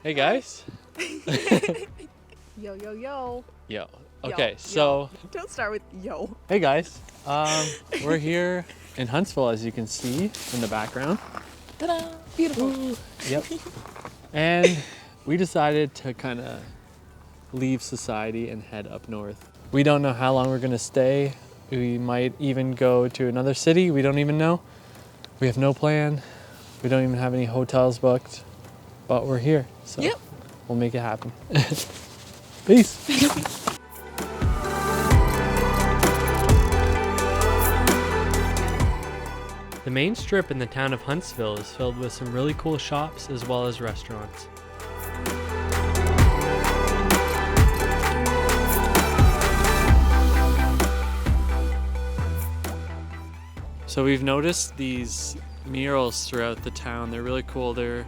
Hey guys. Yo, yo, yo. Yo. Okay, Yo, so yo. Don't start with yo. hey guys. We're here in Huntsville, as you can see in the background. Ta-da! Beautiful. Ooh, yep. And we decided to kind of leave society and head up north. We don't know how long we're gonna stay. We might even go to another city. We don't even know. We have no plan. We don't even have any hotels booked, but we're here. So Yep. we'll make it happen. Peace. The main strip in the town of Huntsville is filled with some really cool shops as well as restaurants. So we've noticed these murals throughout the town. They're really cool. They're,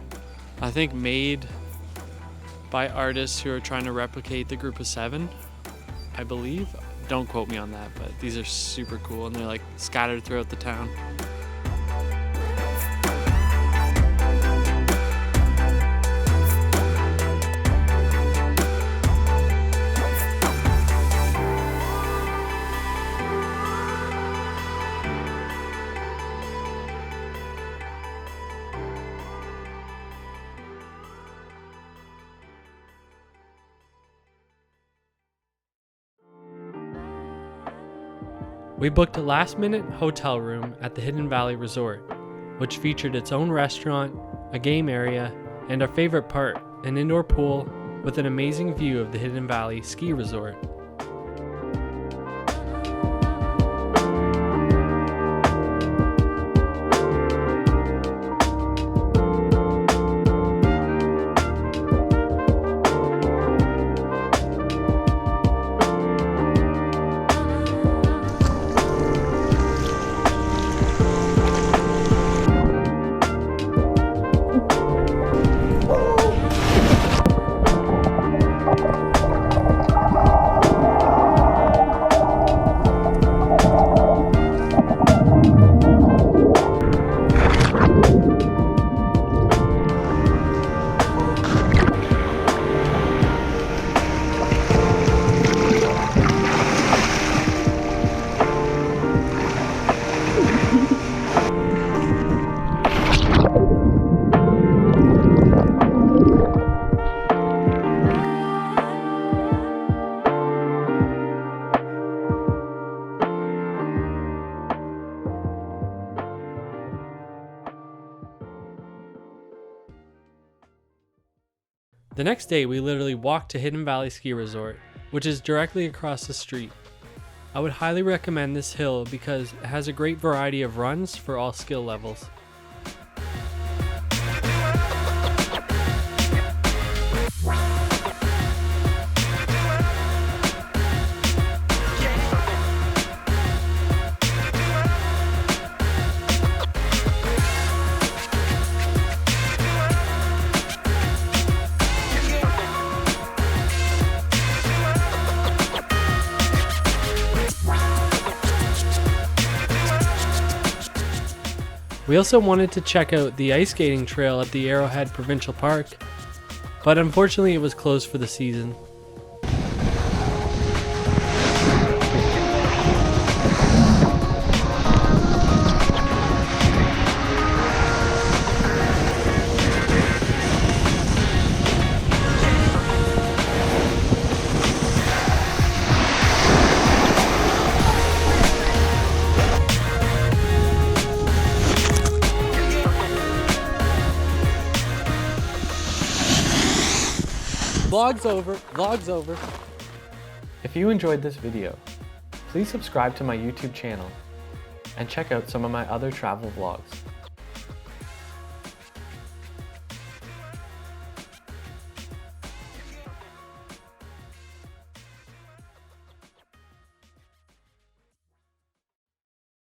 I think, made by artists who are trying to replicate the Group of Seven, I believe. Don't quote me on that, but these are super cool and they're like scattered throughout the town. We booked a last-minute hotel room at the Hidden Valley Resort, which featured its own restaurant, a game area, and our favorite part, an indoor pool with an amazing view of the Hidden Valley Ski Resort. The next day, we literally walked to Hidden Valley Ski Resort, which is directly across the street. I would highly recommend this hill because it has a great variety of runs for all skill levels. We also wanted to check out the ice skating trail at the Arrowhead Provincial Park, but unfortunately it was closed for the season. Vlog's over. If you enjoyed this video, please subscribe to my YouTube channel and check out some of my other travel vlogs.